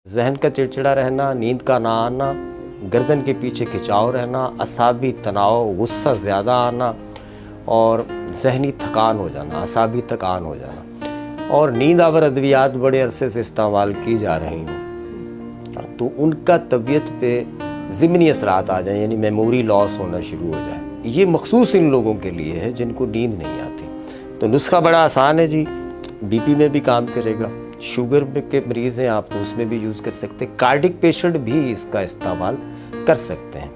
जहन का चिड़चिड़ा रहना, नींद का ना आना, गर्दन के पीछे खिंचाव रहना, असाबी तनाव, गुस्सा ज़्यादा आना और जहनी थकान हो जाना, असाबी थकान हो जाना और नींद आवर अद्वियात बड़े अरसे से इस्तेमाल की जा रही हों तो उनका तबीयत पे ज़िमनी असरात आ जाए, यानी मेमोरी लॉस होना शुरू हो जाए। ये मखसूस इन लोगों के लिए है जिनको नींद नहीं आती। तो नुस्खा बड़ा आसान है जी, बीपी में भी काम करेगा, शुगर के मरीज़ हैं आप तो उसमें भी यूज़ कर सकते हैं, कार्डिक पेशेंट भी इसका इस्तेमाल कर सकते हैं।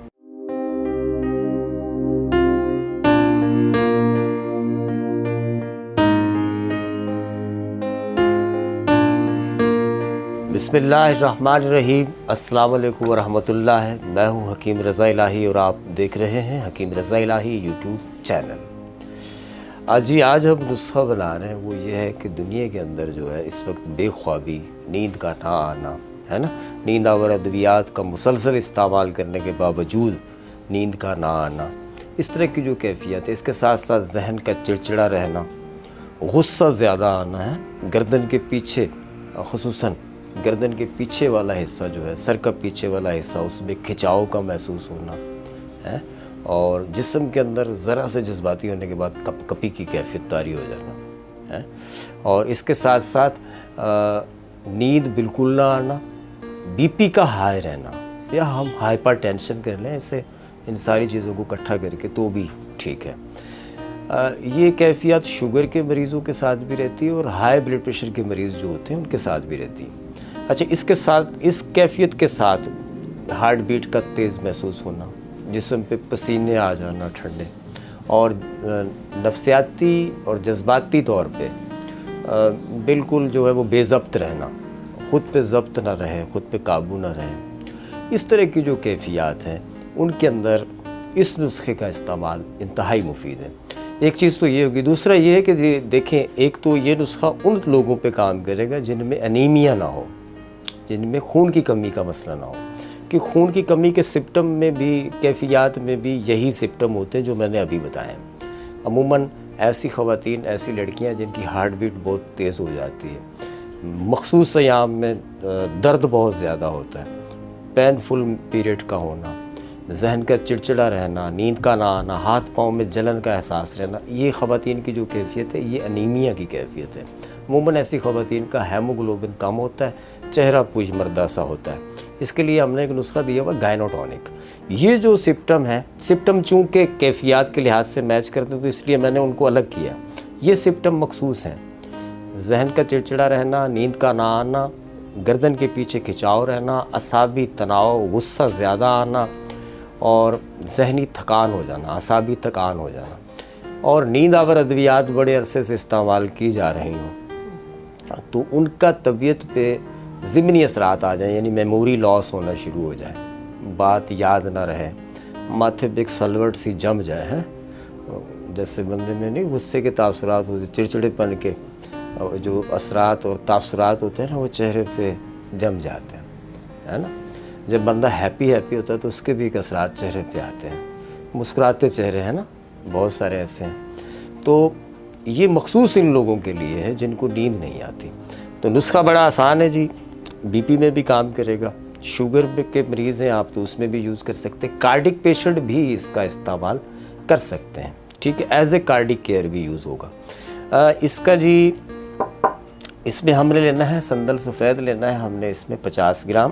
बिस्मिल्लाहिर्रहमानिर्रहीम, अस्सलाम वालेकुम वरहमतुल्लाह। मैं हूँ हकीम रज़ा इलाही और आप देख रहे हैं हकीम रज़ा इलाही यूट्यूब चैनल। आज हम नुस्खा बना रहे हैं, वो ये है कि दुनिया के अंदर जो है इस वक्त बेख्वाबी, नींद का ना आना है ना, नींद आवर अद्वियात का मुसलसल इस्तेमाल करने के बावजूद नींद का ना आना, इस तरह की जो कैफियत है, इसके साथ साथ जहन का चिड़चिड़ा रहना, गुस्सा ज़्यादा आना है, गर्दन के पीछे खुसूसन गर्दन के पीछे वाला हिस्सा जो है, सर का पीछे वाला हिस्सा, उसमें खिंचाव का महसूस होना है और जिस्म के अंदर ज़रा से जज्बाती होने के बाद कपकपी की कैफियत तारी हो जाना है और इसके साथ साथ नींद बिल्कुल ना आना, बीपी का हाई रहना या हम हाइपर टेंशन कर लें, इससे इन सारी चीज़ों को इकट्ठा करके तो भी ठीक है। ये कैफियत शुगर के मरीज़ों के साथ भी रहती है और हाई ब्लड प्रेशर के मरीज़ जो होते हैं उनके साथ भी रहती है। अच्छा, इसके साथ इस कैफियत के साथ हार्ट बीट का तेज़ महसूस होना, जिस्म पे पसीने आ जाना ठंडे और नफ्सियाती और जज्बाती तौर पे बिल्कुल जो है वो बेज़ब्त रहना, ख़ुद पे ज़ब्त ना रहे, ख़ुद पे काबू ना रहे, इस तरह की जो कैफियत हैं उनके अंदर इस नुस्खे का इस्तेमाल इंतहाई मुफीद है। एक चीज़ तो ये होगी, दूसरा ये है कि देखें, एक तो ये नुस्खा उन लोगों पे काम करेगा जिनमें अनीमिया ना हो, जिनमें खून की कमी का मसला ना हो, कि खून की कमी के सिम्पटम में भी, कैफियत में भी यही सिम्पटम होते हैं जो मैंने अभी बताए। अमूमन ऐसी ख़वातीन, ऐसी लड़कियां जिनकी हार्ट बीट बहुत तेज़ हो जाती है, मखसूस अयाम में दर्द बहुत ज़्यादा होता है, पेनफुल पीरियड का होना, जहन का चिड़चिड़ा रहना, नींद का ना आना, हाथ पाँव में जलन का एहसास रहना, ये ख़वातीन की जो कैफियत है ये अनीमिया की कैफियत है। अमूमन ऐसी ख़वातीन का हेमोग्लोबिन कम होता है, चेहरा पूज मर्दा सा होता है। इसके लिए हमने एक नुस्खा दिया हुआ गायनोटॉनिक। ये जो सिम्पटम है, सिम्पटम चूँकि कैफियत के लिहाज से मैच करते हैं तो इसलिए मैंने उनको अलग किया। ये सिम्पटम मखसूस हैं, जहन का चिड़चिड़ा रहना, नींद का ना आना, गर्दन के पीछे खिंचाव रहना, असाबी तनाव, गुस्सा ज़्यादा आना और जहनी थकान हो जाना, असाबी थकान हो जाना और नींद आवर अद्वियात बड़े अरसे से इस्तेमाल की जा रही हों तो उनका तबीयत पे ज़िमनी असरात आ जाए, यानी मेमोरी लॉस होना शुरू हो जाए, बात याद ना रहे, माथे पे एक सलवट सी जम जाए है, जैसे बंदे में नहीं गुस्से के तासुरात होते, चिड़चिड़ेपन के जो असरात और तासुरात होते हैं ना, वो चेहरे पे जम जाते हैं, है ना। जब बंदा हैप्पी होता है तो उसके भी एक असरात चेहरे पे आते हैं, मुस्कुराते चेहरे हैं ना, बहुत सारे ऐसे हैं। तो ये मखसूस इन लोगों के लिए है जिनको नींद नहीं आती। तो नुस्खा बड़ा आसान है जी, बीपी में भी काम करेगा, शुगर के मरीज़ हैं आप तो उसमें भी यूज़ कर सकते हैं, कार्डिक पेशेंट भी इसका इस्तेमाल कर सकते हैं, ठीक है, एज ए कार्डिक केयर भी यूज़ होगा। इसका जी, इसमें हमने लेना है संदल सफ़ेद लेना है हमने इसमें 50 ग्राम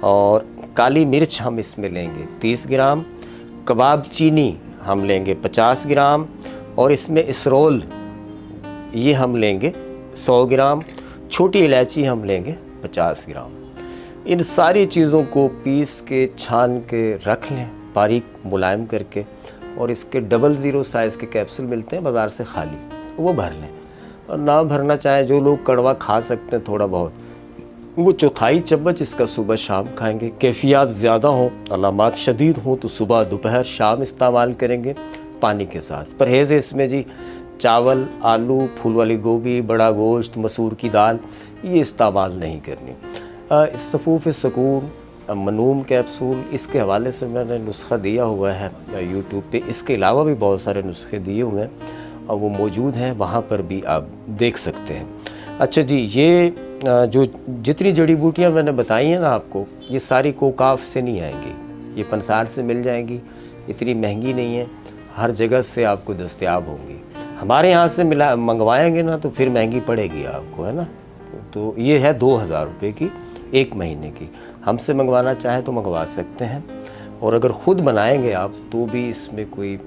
और काली मिर्च हम इसमें लेंगे 30 ग्राम, कबाब चीनी हम लेंगे 50 ग्राम और इसमें इसरोल ये हम लेंगे 100 ग्राम, छोटी इलायची हम लेंगे 50 ग्राम। इन सारी चीज़ों को पीस के छान के रख लें बारीक मुलायम करके और इसके 00 साइज़ के कैप्सूल मिलते हैं बाज़ार से खाली, वो भर लें और ना भरना चाहें जो लोग कड़वा खा सकते हैं थोड़ा बहुत, वो चौथाई चम्मच इसका सुबह शाम खाएंगे। कैफियत ज़्यादा हो, अलामात शदीद हो तो सुबह दोपहर शाम इस्तेमाल करेंगे पानी के साथ। परहेज़ है इसमें जी, चावल, आलू, फूल वाली गोभी, बड़ा गोश्त, मसूर की दाल ये इस्तेमाल नहीं करनी। सफ़ूफ़ सुकून, मनूम कैप्सूल, इसके हवाले से मैंने नुस्खा दिया हुआ है यूट्यूब पे, इसके अलावा भी बहुत सारे नुस्खे दिए हुए हैं और वो मौजूद हैं, वहाँ पर भी आप देख सकते हैं। अच्छा जी, ये जो जितनी जड़ी बूटियाँ मैंने बताई हैं ना आपको, ये सारी कोकाफ से नहीं आएंगी, ये पंसार से मिल जाएंगी, इतनी महंगी नहीं है, हर जगह से आपको दस्तयाब होंगी। हमारे यहाँ से मंगवाएंगे ना तो फिर महंगी पड़ेगी आपको, है ना। तो ये है 2000 रुपये की 1 महीने की। हमसे मंगवाना चाहें तो मंगवा सकते हैं, और अगर ख़ुद बनाएंगे आप तो भी इसमें कोई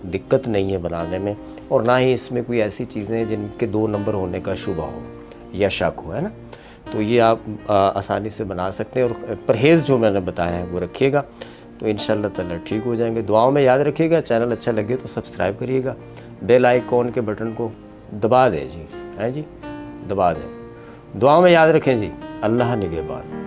दिक्कत नहीं है बनाने में, और ना ही इसमें कोई ऐसी चीज़ें हैं जिनके 2 नंबर होने का शुबा हो या शक हो, है ना। तो ये आप आसानी से बना सकते हैं, और परहेज़ जो मैंने बताया है वो रखिएगा तो इंशाअल्लाह ताला ठीक हो जाएंगे। दुआओं में याद रखिएगा। चैनल अच्छा लगे तो सब्सक्राइब करिएगा, बेल आइकॉन के बटन को दबा दें जी, हैं जी, दबा दें। दुआओं में याद रखें जी। अल्लाह निगहबान।